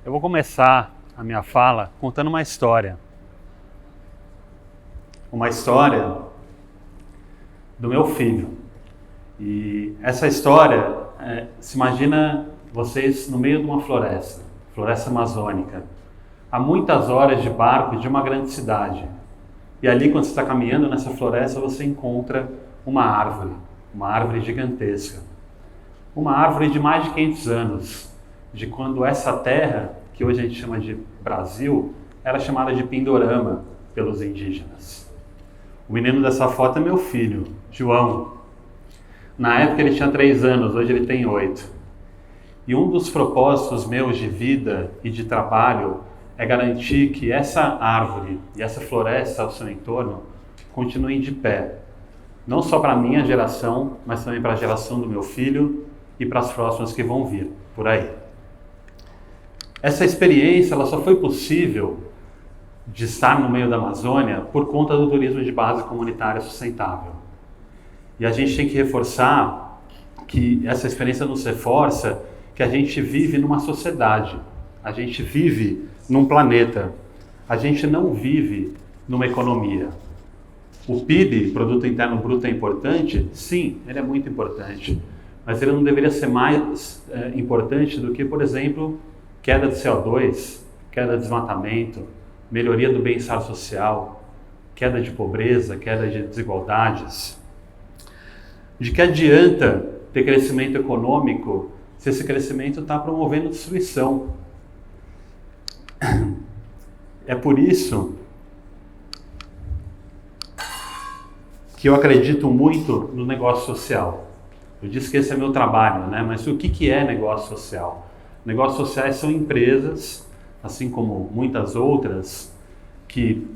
Eu vou começar a minha fala contando uma história. Uma história do meu filho. E essa história, se imagina vocês no meio de uma floresta amazônica, a muitas horas de barco de uma grande cidade. E ali, quando você está caminhando nessa floresta, você encontra uma árvore gigantesca. Uma árvore de mais de 500 anos, de quando essa terra, que hoje a gente chama de Brasil, era chamada de Pindorama pelos indígenas. O menino dessa foto é meu filho, João. Na época ele tinha 3 anos, hoje ele tem 8. E um dos propósitos meus de vida e de trabalho é garantir que essa árvore e essa floresta ao seu entorno continuem de pé. Não só para a minha geração, mas também para a geração do meu filho e para as próximas que vão vir por aí. Essa experiência ela só foi possível de estar no meio da Amazônia por conta do turismo de base comunitária sustentável. E a gente tem que reforçar que essa experiência nos reforça que a gente vive numa sociedade, a gente vive num planeta, a gente não vive numa economia. O PIB, Produto Interno Bruto, é importante? Sim, ele é muito importante, mas ele não deveria ser mais importante do que, por exemplo, queda de CO2, queda de desmatamento, melhoria do bem-estar social, queda de pobreza, queda de desigualdades. De que adianta ter crescimento econômico se esse crescimento está promovendo destruição? É por isso que eu acredito muito no negócio social. Eu disse que esse é meu trabalho, né? Mas o que é negócio social? Negócios sociais são empresas, assim como muitas outras, que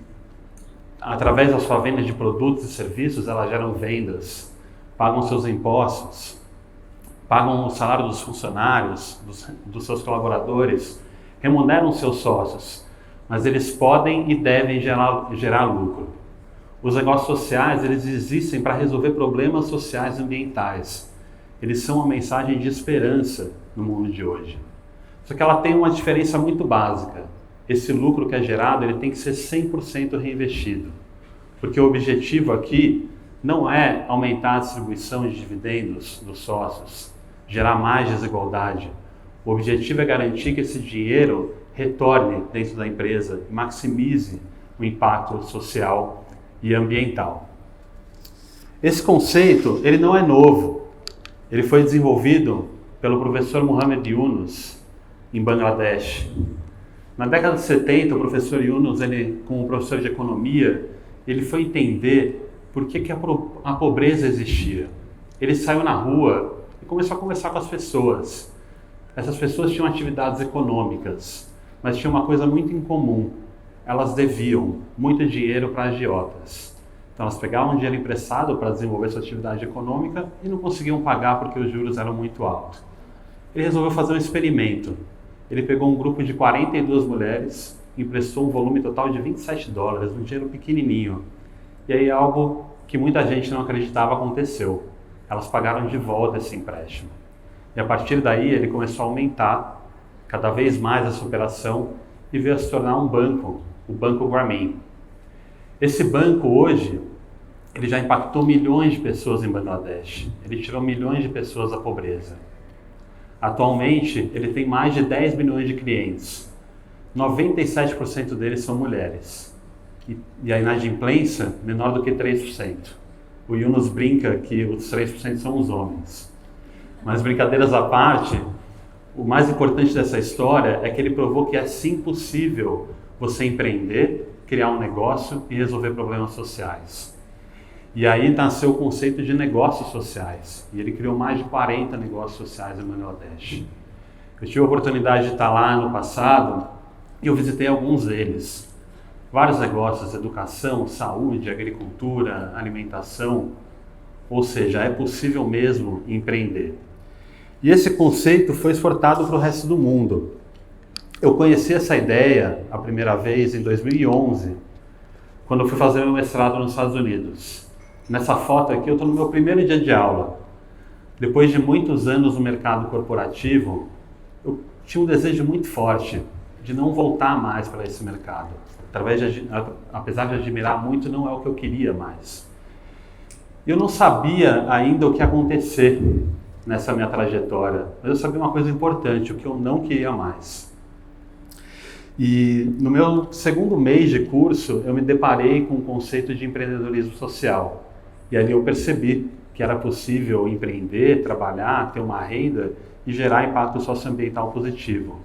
através da sua venda de produtos e serviços, elas geram vendas, pagam seus impostos, pagam o salário dos funcionários, dos seus colaboradores, remuneram seus sócios, mas eles podem e devem gerar lucro. Os negócios sociais, eles existem para resolver problemas sociais e ambientais. Eles são uma mensagem de esperança no mundo de hoje. Só que ela tem uma diferença muito básica. Esse lucro que é gerado, ele tem que ser 100% reinvestido. Porque o objetivo aqui não é aumentar a distribuição de dividendos dos sócios, gerar mais desigualdade. O objetivo é garantir que esse dinheiro retorne dentro da empresa e maximize o impacto social e ambiental. Esse conceito, ele não é novo. Ele foi desenvolvido pelo professor Muhammad Yunus, em Bangladesh. Na década de 70, o professor Yunus, como professor de economia, ele foi entender por que a pobreza existia. Ele saiu na rua e começou a conversar com as pessoas. Essas pessoas tinham atividades econômicas, mas tinham uma coisa muito em comum. Elas deviam muito dinheiro para agiotas. Então elas pegavam dinheiro emprestado para desenvolver sua atividade econômica e não conseguiam pagar porque os juros eram muito altos. Ele resolveu fazer um experimento. Ele pegou um grupo de 42 mulheres, emprestou um volume total de $27, um dinheiro pequenininho. E aí algo que muita gente não acreditava aconteceu. Elas pagaram de volta esse empréstimo. E a partir daí ele começou a aumentar cada vez mais essa operação e veio a se tornar um banco, o Banco Grameen. Esse banco hoje, ele já impactou milhões de pessoas em Bangladesh. Ele tirou milhões de pessoas da pobreza. Atualmente, ele tem mais de 10 milhões de clientes. 97% deles são mulheres. E a inadimplência, menor do que 3%. O Yunus brinca que os 3% são os homens. Mas brincadeiras à parte, o mais importante dessa história é que ele provou que é sim possível você empreender, criar um negócio e resolver problemas sociais. E aí nasceu o conceito de negócios sociais. E ele criou mais de 40 negócios sociais em Bangladesh. Eu tive a oportunidade de estar lá no passado e eu visitei alguns deles. Vários negócios, educação, saúde, agricultura, alimentação. Ou seja, é possível mesmo empreender. E esse conceito foi exportado para o resto do mundo. Eu conheci essa ideia a primeira vez em 2011, quando eu fui fazer meu mestrado nos Estados Unidos. Nessa foto aqui eu estou no meu primeiro dia de aula. Depois de muitos anos no mercado corporativo, eu tinha um desejo muito forte de não voltar mais para esse mercado. Apesar de admirar muito, não é o que eu queria mais. Eu não sabia ainda o que ia acontecer nessa minha trajetória, mas eu sabia uma coisa importante, o que eu não queria mais. E no meu segundo mês de curso, eu me deparei com o conceito de empreendedorismo social. E ali eu percebi que era possível empreender, trabalhar, ter uma renda e gerar impacto socioambiental positivo.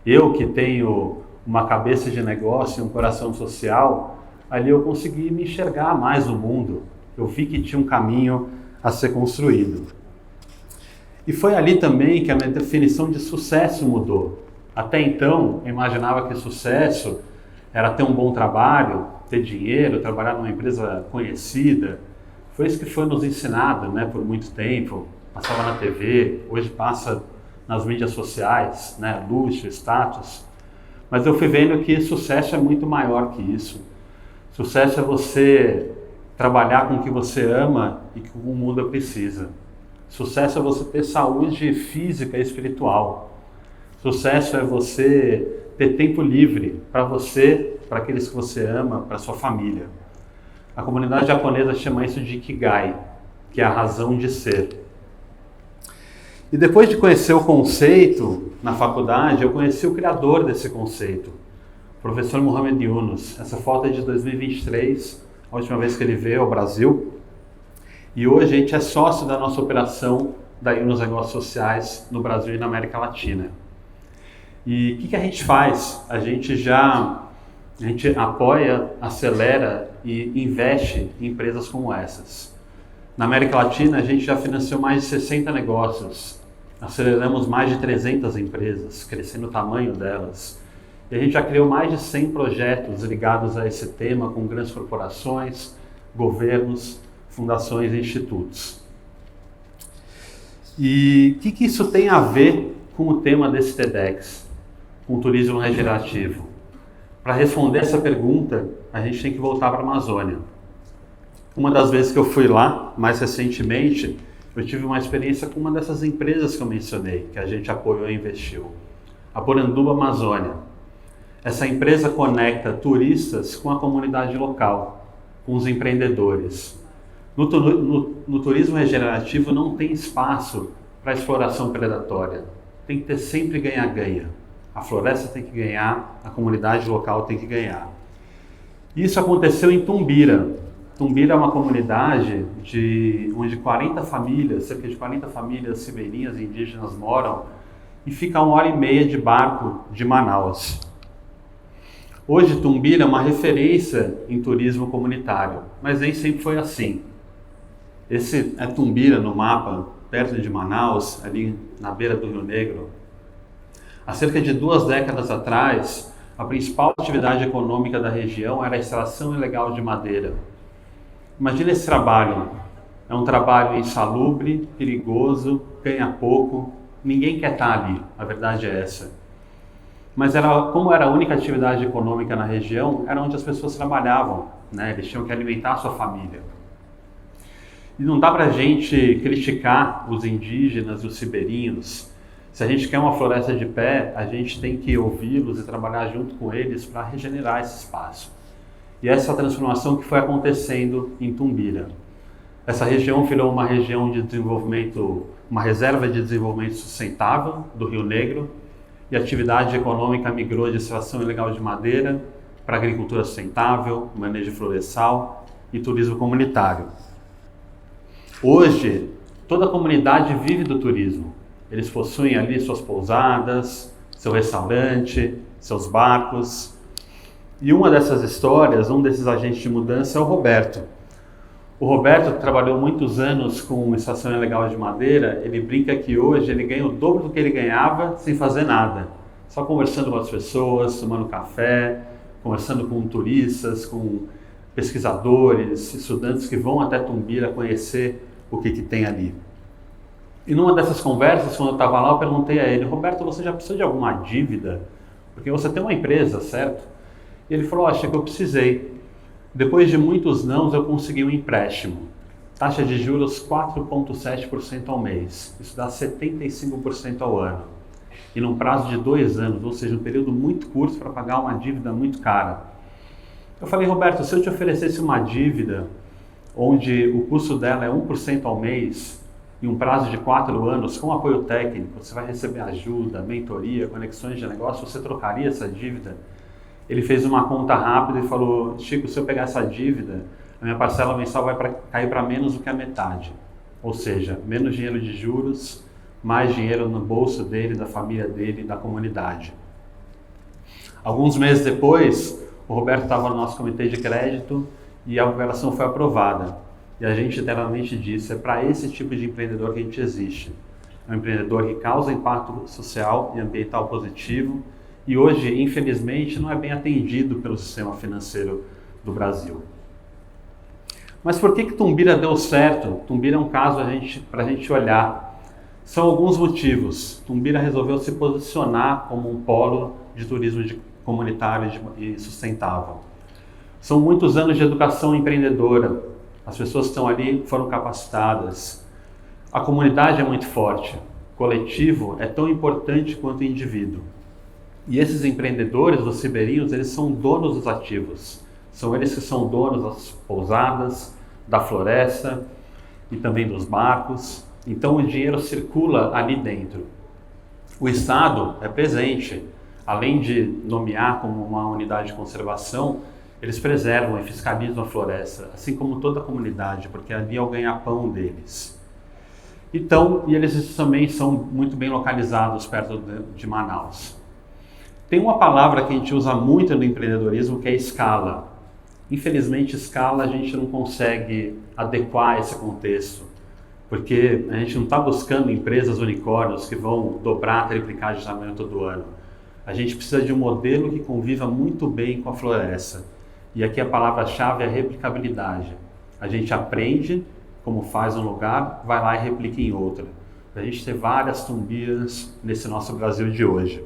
Eu que tenho uma cabeça de negócio e um coração social, ali eu consegui me enxergar mais no mundo. Eu vi que tinha um caminho a ser construído. E foi ali também que a minha definição de sucesso mudou. Até então, eu imaginava que sucesso era ter um bom trabalho, ter dinheiro, trabalhar numa empresa conhecida. Foi isso que foi nos ensinado, né, por muito tempo. Passava na TV, hoje passa nas mídias sociais, né, luxo, status. Mas eu fui vendo que sucesso é muito maior que isso. Sucesso é você trabalhar com o que você ama e que o mundo precisa. Sucesso é você ter saúde física e espiritual. Sucesso é você ter tempo livre para você, para aqueles que você ama, para sua família. A comunidade japonesa chama isso de Ikigai, que é a razão de ser. E depois de conhecer o conceito na faculdade, eu conheci o criador desse conceito, o professor Mohamed Yunus. Essa foto é de 2023, a última vez que ele veio ao Brasil. E hoje a gente é sócio da nossa operação da Yunus Negócios Sociais no Brasil e na América Latina. E o que a gente faz? A gente apoia, acelera e investe em empresas como essas. Na América Latina, a gente já financiou mais de 60 negócios, aceleramos mais de 300 empresas, crescendo o tamanho delas. E a gente já criou mais de 100 projetos ligados a esse tema com grandes corporações, governos, fundações e institutos. E o que isso tem a ver com o tema desse TEDx? Com o turismo regenerativo. Para responder essa pergunta, a gente tem que voltar para a Amazônia. Uma das vezes que eu fui lá, mais recentemente, eu tive uma experiência com uma dessas empresas que eu mencionei, que a gente apoiou e investiu. A Poranduba Amazônia. Essa empresa conecta turistas com a comunidade local, com os empreendedores. No turismo regenerativo não tem espaço para exploração predatória. Tem que ter sempre ganha-ganha. A floresta tem que ganhar, a comunidade local tem que ganhar. Isso aconteceu em Tumbira. Tumbira é uma comunidade onde 40 famílias, cerca de 40 famílias ribeirinhas e indígenas moram e fica a 1h30 de barco de Manaus. Hoje Tumbira é uma referência em turismo comunitário, mas nem sempre foi assim. Esse é Tumbira no mapa, perto de Manaus, ali na beira do Rio Negro. Há cerca de 2 décadas atrás, a principal atividade econômica da região era a extração ilegal de madeira. Imagina esse trabalho. É um trabalho insalubre, perigoso, ganha pouco, ninguém quer estar ali, a verdade é essa. Mas como era a única atividade econômica na região, era onde as pessoas trabalhavam, né? Eles tinham que alimentar a sua família. E não dá pra gente criticar os indígenas e os ribeirinhos. Se a gente quer uma floresta de pé, a gente tem que ouvi-los e trabalhar junto com eles para regenerar esse espaço. E essa transformação que foi acontecendo em Tumbira. Essa região virou uma região de desenvolvimento, uma reserva de desenvolvimento sustentável do Rio Negro, e a atividade econômica migrou de extração ilegal de madeira para agricultura sustentável, manejo florestal e turismo comunitário. Hoje, toda a comunidade vive do turismo. Eles possuem ali suas pousadas, seu restaurante, seus barcos. E uma dessas histórias, um desses agentes de mudança é o Roberto. O Roberto trabalhou muitos anos com extração ilegal de madeira. Ele brinca que hoje ele ganha o dobro do que ele ganhava sem fazer nada. Só conversando com as pessoas, tomando café, conversando com turistas, com pesquisadores, estudantes que vão até Tumbira conhecer o que tem ali. E numa dessas conversas, quando eu estava lá, eu perguntei a ele: Roberto, você já precisa de alguma dívida? Porque você tem uma empresa, certo? E ele falou: acho que eu precisei. Depois de muitos nãos, eu consegui um empréstimo. Taxa de juros 4,7% ao mês. Isso dá 75% ao ano. e num prazo de 2 anos, ou seja, um período muito curto para pagar uma dívida muito cara. Eu falei, Roberto, se eu te oferecesse uma dívida onde o custo dela é 1% ao mês, em um prazo de 4 anos, com apoio técnico, você vai receber ajuda, mentoria, conexões de negócio, você trocaria essa dívida? Ele fez uma conta rápida e falou, Chico, se eu pegar essa dívida, a minha parcela mensal vai cair para menos do que a metade. Ou seja, menos dinheiro de juros, mais dinheiro no bolso dele, da família dele e da comunidade. Alguns meses depois, o Roberto estava no nosso comitê de crédito e a operação foi aprovada. E a gente internamente disse, é para esse tipo de empreendedor que a gente existe. É um empreendedor que causa impacto social e ambiental positivo e hoje, infelizmente, não é bem atendido pelo sistema financeiro do Brasil. Mas por que Tumbira deu certo? Tumbira é um caso para a gente olhar. São alguns motivos. Tumbira resolveu se posicionar como um polo de turismo comunitário e sustentável. São muitos anos de educação empreendedora. As pessoas que estão ali foram capacitadas. A comunidade é muito forte. O coletivo é tão importante quanto o indivíduo. E esses empreendedores, os ribeirinhos, eles são donos dos ativos. São eles que são donos das pousadas, da floresta e também dos barcos. Então o dinheiro circula ali dentro. O Estado é presente. Além de nomear como uma unidade de conservação, eles preservam e fiscalizam a floresta, assim como toda a comunidade, porque ali é o ganha-pão deles. Então, e eles também são muito bem localizados perto de Manaus. Tem uma palavra que a gente usa muito no empreendedorismo que é escala. Infelizmente, escala a gente não consegue adequar a esse contexto, porque a gente não está buscando empresas unicórnios que vão dobrar, triplicar de tamanho todo ano. A gente precisa de um modelo que conviva muito bem com a floresta. E aqui a palavra-chave é replicabilidade. A gente aprende como faz um lugar, vai lá e replica em outro. Para a gente ter várias Tumbiras nesse nosso Brasil de hoje.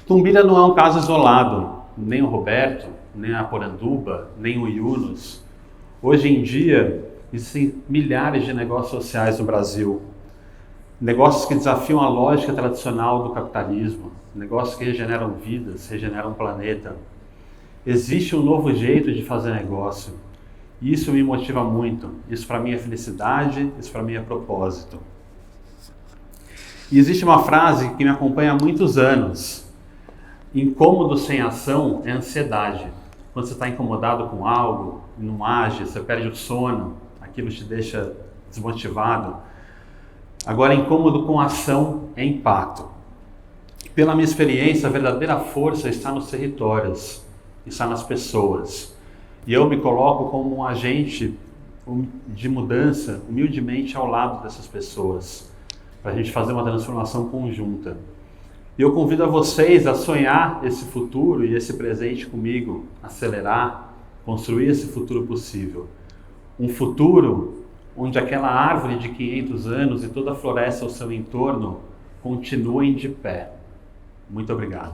Tumbira não é um caso isolado, nem o Roberto, nem a Poranduba, nem o Yunus. Hoje em dia, existem milhares de negócios sociais no Brasil. Negócios que desafiam a lógica tradicional do capitalismo, negócios que regeneram vidas, regeneram o planeta. Existe um novo jeito de fazer negócio. E isso me motiva muito. Isso para mim é felicidade, isso para mim é propósito. E existe uma frase que me acompanha há muitos anos. Incômodo sem ação é ansiedade. Quando você está incomodado com algo, não age, você perde o sono, aquilo te deixa desmotivado. Agora, incômodo com ação é impacto. Pela minha experiência, a verdadeira força está nos territórios, está nas pessoas. E eu me coloco como um agente de mudança, humildemente ao lado dessas pessoas, para a gente fazer uma transformação conjunta. E eu convido a vocês a sonhar esse futuro e esse presente comigo, acelerar, construir esse futuro possível. Um futuro onde aquela árvore de 500 anos e toda a floresta ao seu entorno continuem de pé. Muito obrigado.